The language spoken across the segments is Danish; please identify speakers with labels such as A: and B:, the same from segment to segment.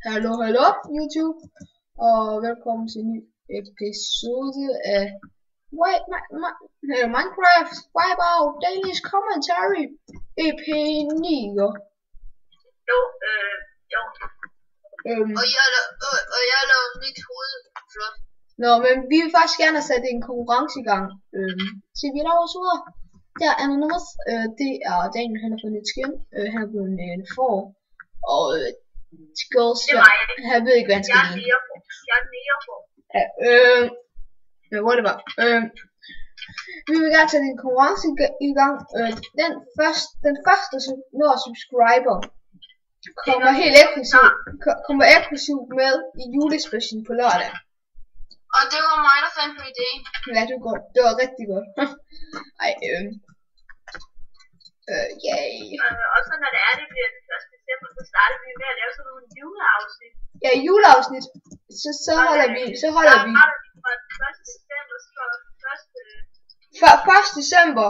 A: Hallo YouTube, og velkommen til en ny episode af Minecraft Wipeout Danish Commentary EP 9.
B: Jo. Og jeg har lavet mit hoved flot.
A: Nå, men vi vil faktisk gerne have sat en konkurrence i gang til vi laver så videre. Der er noget, det er Daniel, han har fundet et skin, han har fundet en får, og skills, han ved ikke hvad han skal lide.
B: Jeg er mere for.
A: Ja, hvor det var. Vi vil gerne sætte en konkurrence i gang. Den første når subscriber kommer eksklusivt med i julespecial på lørdag.
B: Og det var mig, der fandt på ideen.
A: Ja, det var rigtig godt. Ej, yay.
B: Og så når det bliver den 1. december, så starter vi med at lave sådan nogle juleafsnit.
A: Ja, juleafsnit. Så holder vi.
B: Fra den 1. december, så
A: 1. december.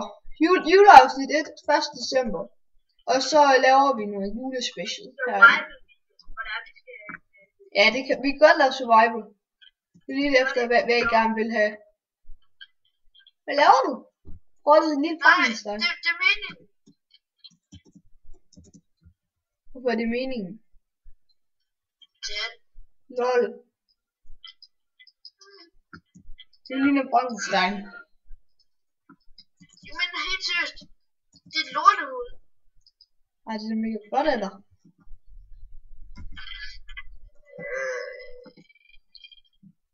A: Juleafsnit 1. december. Og så laver vi noget julespecial. Ja, det kan vi godt lave survival. Det er lige efter hvad I gerne vil have. Hvad laver du? Prøver en lille Frankenstein?
B: Nej, det er meningen.
A: Hvorfor er det meningen?
B: Det.
A: Lol. Det er en lille Frankenstein.
B: Men helt seriøst. Det er et lortehoved.
A: Ej, det er mega flot af dig.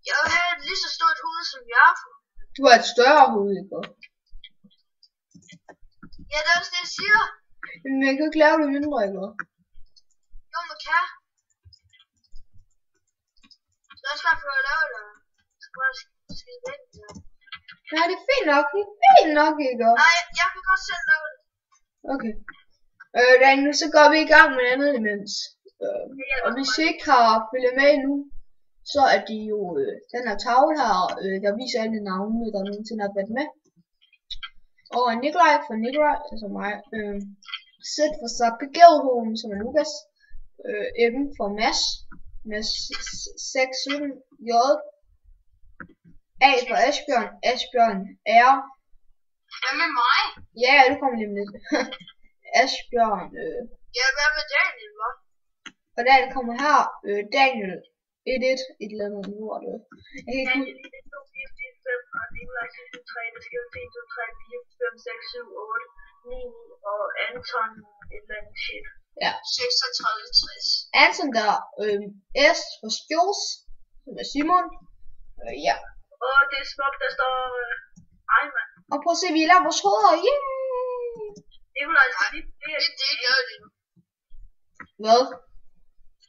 B: Jeg vil have et lige så stort hoved som jeg har.
A: Du har et større hoved, ikke?
B: Ja, det er også det, jeg siger.
A: Men jeg kan ikke lave det mindre, ikke?
B: Jo, man kan. Så er også derfor, jeg laver det. Så skal jeg skide væk.
A: Nej, det er fint nok. Det er fint nok, ikke?
B: Nej, jeg kan godt selv lave det.
A: Okay. Daniel, så går vi i gang med andet imens. Og hvis I ikke har følget med endnu, så er de jo den her tavle her, der viser alle navnene, der nogensinde har været med. Og Nikolaj for Nikolaj, altså mig. Sæt for Sapigilholm, som er Lukas. M for Mads, med 617 J. A for Asbjørn R.
B: Hvad med mig?
A: Ja, du kommer lige med lidt. Asbjørn.
B: Ja, hvad med Daniel, hva'?
A: Og Daniel kommer her. Daniel 1-1, et eller andet lort. Jeg kan ikke huske.
B: Daniel 1, 2, 4, 5, og Nikolaj 3, der skriver 1, 2, 3, 4, 5, 6, 7, 8, 9, og Anton et eller andet shit.
A: Ja.
B: 36, 60.
A: Anton der, S for Skills, som er Simon. Ja.
B: Og det er smukt, der står Ejman.
A: Og prøv at se, vi laver vores hoveder. Yay!
B: Nikolaj, det gør det nu.
A: Hvad?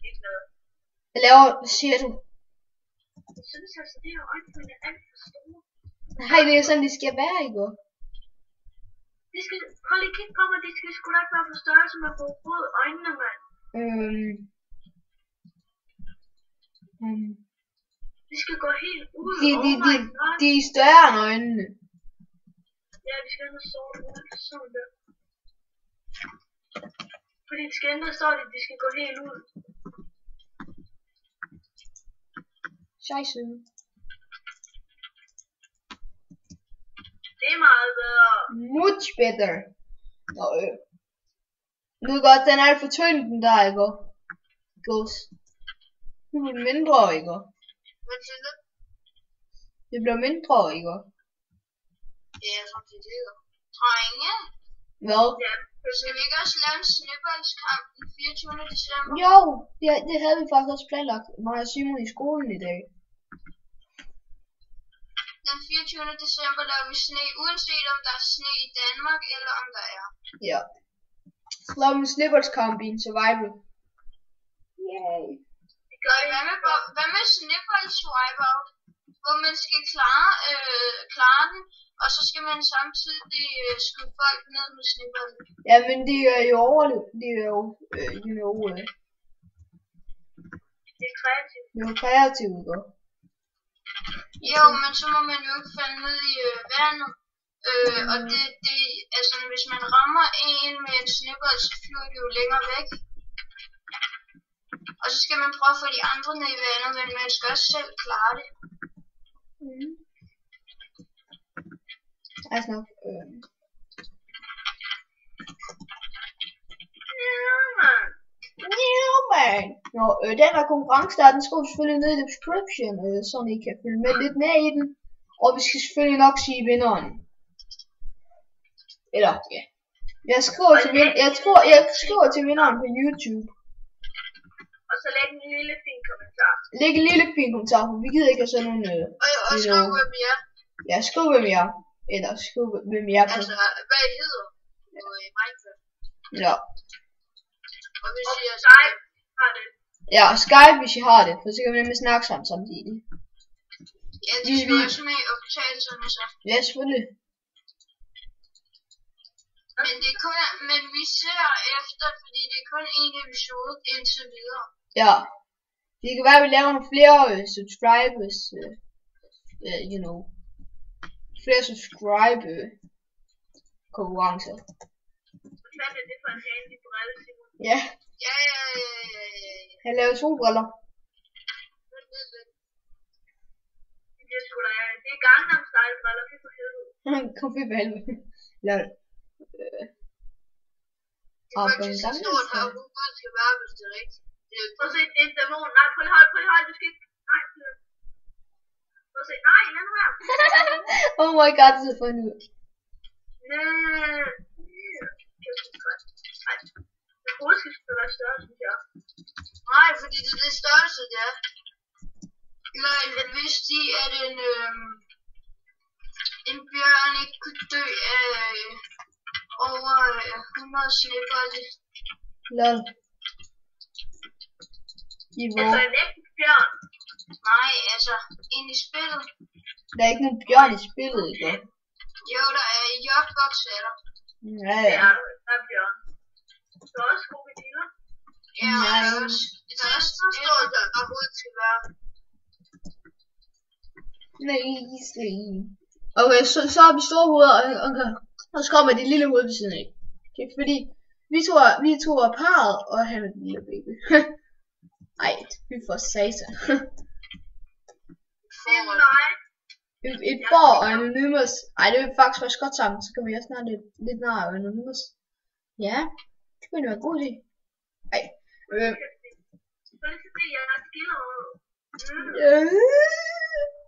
B: Ikke noget.
A: Hvad siger du?
B: Jeg synes altså, det her øjne er alt for store.
A: Nej, det er sådan, de skal være, ikke?
B: De skal, prøv lige at kigge på mig, de skal sgu da ikke være på størrelse med på øjnene, mand. De skal gå helt ud.
A: De er større end øjnene.
B: Ja, de skal ændre sort ud, sådan der. Fordi de skal ændre sort, de skal gå helt ud.
A: Scheisse.
B: Det er meget bedre.
A: Much better. Nå, nu er godt, den er alt for tynd, den der, ikke? Gås. Nu bliver det mindre, ikke?
B: Hvad siger du?
A: Det bliver mindre, ikke?
B: Ja, faktisk det er. Drenge.
A: Hvad?
B: Ja, skal vi ikke også lave en snibboldskamp den 24. december?
A: Jo, det havde vi faktisk også planlagt. Mig og Simon i skolen i dag.
B: Den 24. december laver vi sne, uanset om der er sne i Danmark, eller om der er.
A: Ja. Så laver vi en snibboldskamp i en survival. Yay.
B: Hvad med snibbolds wipeout? Hvor man skal klare den, og så skal man samtidig skyde folk ned med snibbolden.
A: Ja, men de er jo overlevet. De er jo,
B: Det er kreativt.
A: Det er jo kreativt, ikke?
B: Jo, men så må man jo ikke falde ned i vandet. Og altså hvis man rammer en med en snibbold, så flyver de jo længere væk. Og så skal man prøve at få de andre ned i vandet, men man skal også selv klare det.
A: Altså nok, Nå, den her konkurrence der, den skal jo selvfølgelig ned i description, så I kan følge med lidt mere i den. Og vi skal selvfølgelig nok sige vinderen. Eller, ja. Jeg skriver til vinderen på YouTube.
B: Og så læg en lille fin kommentar.
A: Læg en lille fin kommentar, for vi gider ikke have sådan nogle...
B: Og skriv hvem I er.
A: Ja, skriv hvem I er. Eller skriv hvem I er på.
B: Altså, hvad I hedder i Minecraft.
A: Ja.
B: Og hvis I er Skype, har det.
A: Ja, Skype hvis I har det, for så kan vi nemlig snakke sammen samtidig.
B: Ja, det skal også med i optagelserne så.
A: Ja, selvfølgelig.
B: Men vi ser efter, fordi det er kun en episode indtil videre.
A: Ja. Det kan være, at vi laver nogle flere subscribers. You know. Flere subscribe konkurrencer.
B: Hvad er det for en handy brille, Simon?
A: Ja.
B: Ja.
A: Han laver solbriller.
B: Det er Gangnam Style briller, fy for helvede.
A: Kom fy for helvede. Lad det.
B: Det er faktisk så stort her, hvor godt skal være, hvis det er rigtigt. Prøv at se, det er en dæmon. Nej, prøv lige hold, du skal ikke. Nej, prøv at se, nej, lad nu her.
A: Oh my god, det ser funny ud.
B: Nej, det hovedet skal være større, synes jeg. Nej, fordi det er det størrelse, det er. Eller hvis de at en bjørn ikke kunne dø af over 100 snebolde.
A: Lol.
B: Altså en ægte bjørn? Nej, altså ind i spillet.
A: Der er ikke nogen bjørn i spillet, ikke?
B: Jo, der er i Jobbox, er der.
A: Ja.
B: Der er bjørn. Der er også krokodiller. Ja, der er også stort, der hovedet skal være.
A: Okay, så har vi store hoveder, og så kommer det lille hoved ved siden af. Det er fordi, vi to er parret, og han er den lille baby. Ej, vi får satan. Et får og Anonymous. Ej, det vil faktisk være godt sammen, så kan vi også snart lidt nær Anonymous. Ja, det kunne være god idé. Ej.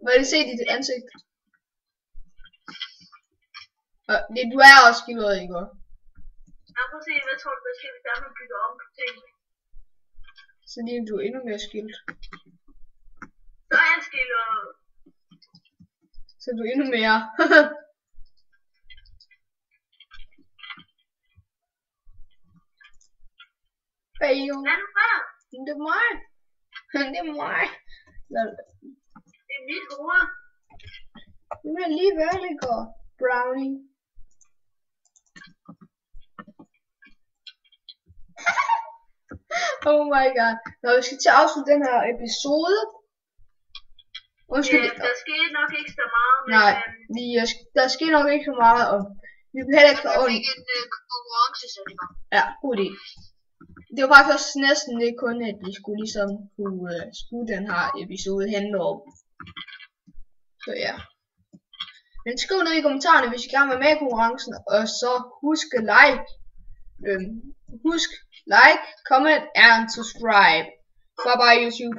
A: Må jeg se dit ansigt? Du er også skildret, ikke?
B: Jeg prøv at se, hvad tror du, der sker, hvis der man bygger om på tingene?
A: Så lige du er endnu mere skilt.
B: Så er jeg skildret.
A: Så du er endnu mere. Hvad er jo?
B: Hvad er du for?
A: Det er mig. Det er mig.
B: Det er mit hoved.
A: Det er lige værlig, Brownie. Oh my god. Nå, vi skal til at afslutte den her episode. Undskyld.
B: Der skete nok ikke så meget.
A: Nej, der skete nok ikke så meget, og vi vil heller ikke
B: og vi fik en konkurrence, så det var.
A: Ja, god idé. Det var faktisk også næsten ikke kun, at vi skulle ligesom skulle den her episode handle om. Så ja. Men skriv ned i kommentarerne, hvis I gerne vil være med i konkurrencen, og så husk like. Husk like, comment and subscribe. Bye bye YouTube.